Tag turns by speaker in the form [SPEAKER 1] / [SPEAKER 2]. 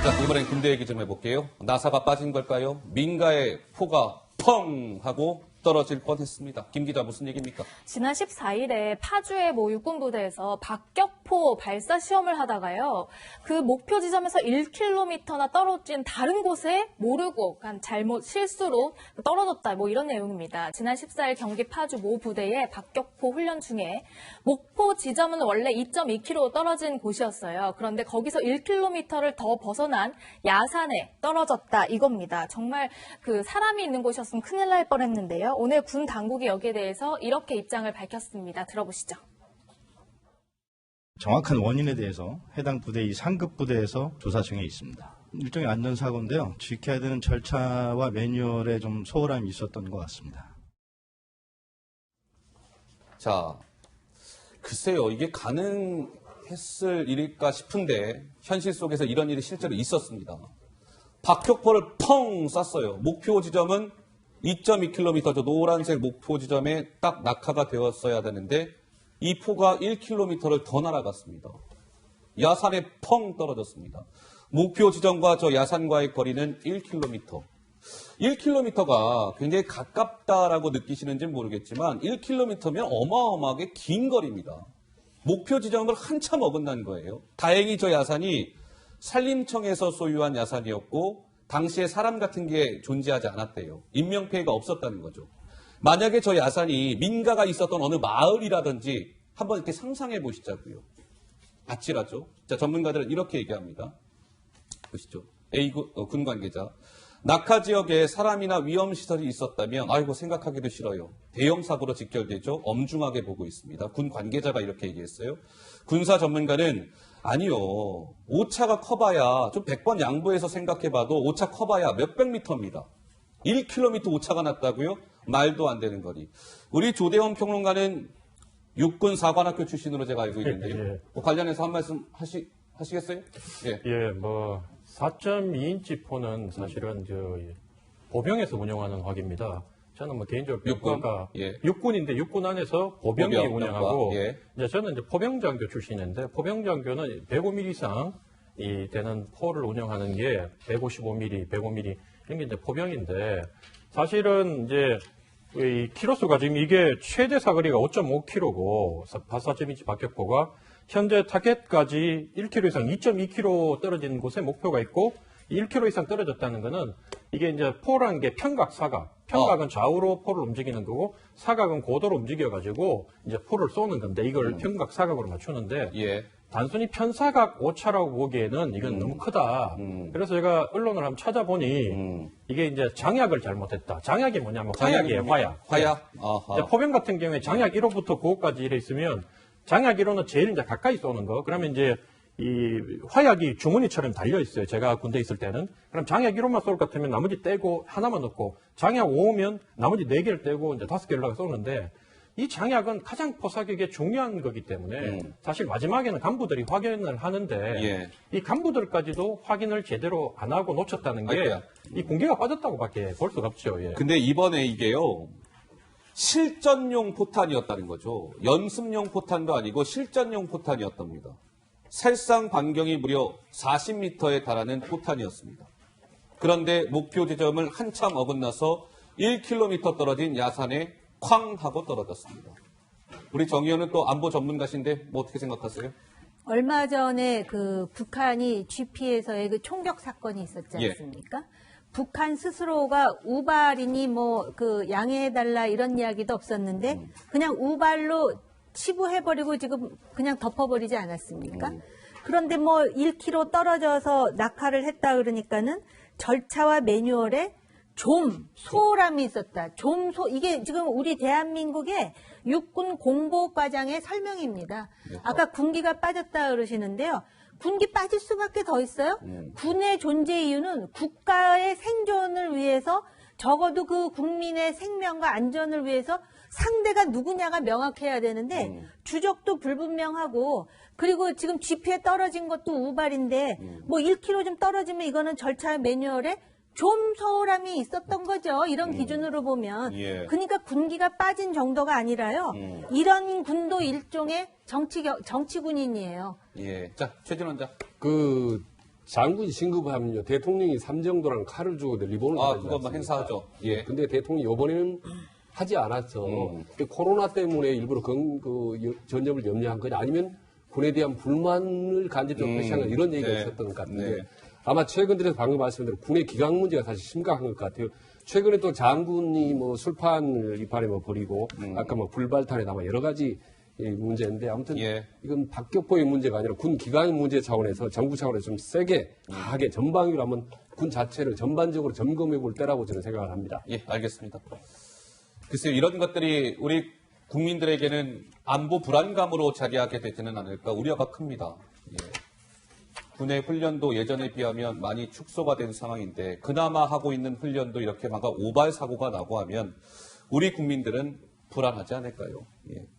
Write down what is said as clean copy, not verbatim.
[SPEAKER 1] 자, 이번엔 군대 얘기 좀 해볼게요. 나사가 빠진 걸까요? 민가의 포가 펑 하고 떨어질 뻔했습니다. 김 기자 무슨 얘기입니까?
[SPEAKER 2] 지난 14일에 파주의 모 육군부대에서 박격포 발사 시험을 하다가요. 그 목표 지점에서 1km나 떨어진 다른 곳에 모르고 잘못 실수로 떨어졌다. 뭐 이런 내용입니다. 지난 14일 경기 파주 모 부대의 박격포 훈련 중에 목표 지점은 원래 2.2km 떨어진 곳이었어요. 그런데 거기서 1km를 더 벗어난 야산에 떨어졌다 이겁니다. 정말 그 사람이 있는 곳이었으면 큰일 날 뻔했는데요. 오늘 군 당국이 여기에 대해서 이렇게 입장을 밝혔습니다. 들어보시죠.
[SPEAKER 3] 정확한 원인에 대해서 해당 부대의 상급 부대에서 조사 중에 있습니다. 일종의 안전사고인데요. 지켜야 되는 절차와 매뉴얼에 좀 소홀함이 있었던 것 같습니다.
[SPEAKER 1] 자, 글쎄요. 이게 가능했을 일일까 싶은데 현실 속에서 이런 일이 실제로 있었습니다. 박격포를 펑 쐈어요. 목표 지점은 2.2km 저 노란색 목표 지점에 딱 낙하가 되었어야 되는데 이 포가 1km를 더 날아갔습니다. 야산에 펑 떨어졌습니다. 목표 지점과 저 야산과의 거리는 1km. 1km가 굉장히 가깝다라고 느끼시는지는 모르겠지만 1km면 어마어마하게 긴 거리입니다. 목표 지점을 한참 어긋난 거예요. 다행히 저 야산이 산림청에서 소유한 야산이었고 당시에 사람 같은 게 존재하지 않았대요. 인명피해가 없었다는 거죠. 만약에 저 야산이 민가가 있었던 어느 마을이라든지 한번 이렇게 상상해 보시자고요. 아찔하죠? 자, 전문가들은 이렇게 얘기합니다. 보시죠. A 군 관계자. 낙하 지역에 사람이나 위험시설이 있었다면 아이고 생각하기도 싫어요. 대형 사고로 직결되죠. 엄중하게 보고 있습니다. 군 관계자가 이렇게 얘기했어요. 군사 전문가는 아니요. 오차가 커봐야 좀 100번 양보해서 생각해봐도 오차 커봐야 몇백 미터입니다. 1km 오차가 났다고요? 말도 안 되는 거리. 우리 조대원 평론가는 육군 사관학교 출신으로 제가 알고 있는데요.
[SPEAKER 4] 예.
[SPEAKER 1] 뭐 관련해서 한 말씀 하시겠어요? 예.
[SPEAKER 4] 예, 4.2인치 포는 사실은 보병에서 운영하는 화기입니다. 저는 개인적으로 병과가 육군인데 육군 안에서 보병이 운영하고 이제 저는 이제 포병장교 출신인데 포병장교는 105mm 이상 되는 포를 운영하는 게 155mm, 105mm 이런 게 이제 포병인데 사실은 이제 이 키로수가 지금 이게 최대 사거리가 5.5km고 4.2인치 박격포가 현재 타겟까지 1km 이상 2.2km 떨어진 곳에 목표가 있고 1km 이상 떨어졌다는 거는 이게 이제 포라는 게 편각, 사각. 편각은 좌우로 포를 움직이는 거고 사각은 고도로 움직여가지고 이제 포를 쏘는 건데 이걸 편각, 사각으로 맞추는데 단순히 편사각 오차라고 보기에는 이건 너무 크다. 그래서 제가 언론을 한번 찾아보니 이게 이제 장약을 잘못했다. 장약이 뭐냐면 화약이에요, 화약.
[SPEAKER 1] 화약?
[SPEAKER 4] 포병 같은 경우에 장약 1호부터 9호까지 이래 있으면 장약 1호는 제일 이제 가까이 쏘는 거. 그러면 이제 이 화약이 주머니처럼 달려 있어요. 제가 군대에 있을 때는. 그럼 장약 1호만 쏠 것 같으면 나머지 떼고 하나만 넣고 장약 5호면 나머지 4개를 떼고 이제 5개를 나가 쏘는데 이 장약은 가장 포사격에 중요한 거기 때문에 사실 마지막에는 간부들이 확인을 하는데 이 간부들까지도 확인을 제대로 안 하고 놓쳤다는 게 이 공기가 빠졌다고밖에 볼 수가 없죠. 예.
[SPEAKER 1] 근데 이번에 이게요. 실전용 포탄이었다는 거죠. 연습용 포탄도 아니고 실전용 포탄이었답니다. 살상 반경이 무려 40m에 달하는 포탄이었습니다. 그런데 목표 지점을 한참 어긋나서 1km 떨어진 야산에 쾅 하고 떨어졌습니다. 우리 정 의원은 또 안보 전문가신데 뭐 어떻게 생각하세요?
[SPEAKER 5] 얼마 전에 그 북한이 GP에서의 그 총격 사건이 있었지 않습니까? 북한 스스로가 우발이니 뭐 그 양해해달라 이런 이야기도 없었는데 그냥 우발로 치부해버리고 지금 그냥 덮어버리지 않았습니까? 그런데 뭐 1km 떨어져서 낙하를 했다 그러니까는 절차와 매뉴얼에 좀 소홀함이 있었다. 이게 지금 우리 대한민국의 육군 공보과장의 설명입니다. 아까 군기가 빠졌다 그러시는데요. 군기 빠질 수밖에 더 있어요. 군의 존재 이유는 국가의 생존을 위해서 적어도 그 국민의 생명과 안전을 위해서 상대가 누구냐가 명확해야 되는데 주적도 불분명하고 그리고 지금 GP에 떨어진 것도 우발인데 뭐 1km 좀 떨어지면 이거는 절차 매뉴얼에 좀 소홀함이 있었던 거죠. 이런 기준으로 보면. 그러니까 군기가 빠진 정도가 아니라요. 이런 군도 일종의 정치군인이에요.
[SPEAKER 1] 자, 최진 원장.
[SPEAKER 6] 장군이 진급하면요 대통령이 삼정도라는 칼을 주고 리본을
[SPEAKER 1] 그것만 뭐 행사하죠. 예.
[SPEAKER 6] 근데 대통령이 이번에는 하지 않았죠. 코로나 때문에 일부러 전점을 염려한 거냐 아니면 군에 대한 불만을 간접적으로 표시한 거 이런 얘기가 있었던 것 같은데 아마 최근 들어서 방금 말씀드린 군의 기강 문제가 사실 심각한 것 같아요. 최근에 또 장군이 뭐 술판을 이판에 뭐 버리고 아까 뭐 불발탄에 아마 여러 가지 문제인데 아무튼 이건 박격포의 문제가 아니라 군 기강 문제 차원에서 정부 차원에서 좀 세게 강하게 전방위로 한번 군 자체를 전반적으로 점검해 볼 때라고 저는 생각을 합니다.
[SPEAKER 1] 예, 알겠습니다. 글쎄요, 이런 것들이 우리 국민들에게는 안보 불안감으로 자리하게 되지는 않을까 우려가 큽니다. 예. 군의 훈련도 예전에 비하면 많이 축소가 된 상황인데 그나마 하고 있는 훈련도 이렇게 막 오발 사고가 나고 하면 우리 국민들은 불안하지 않을까요? 예.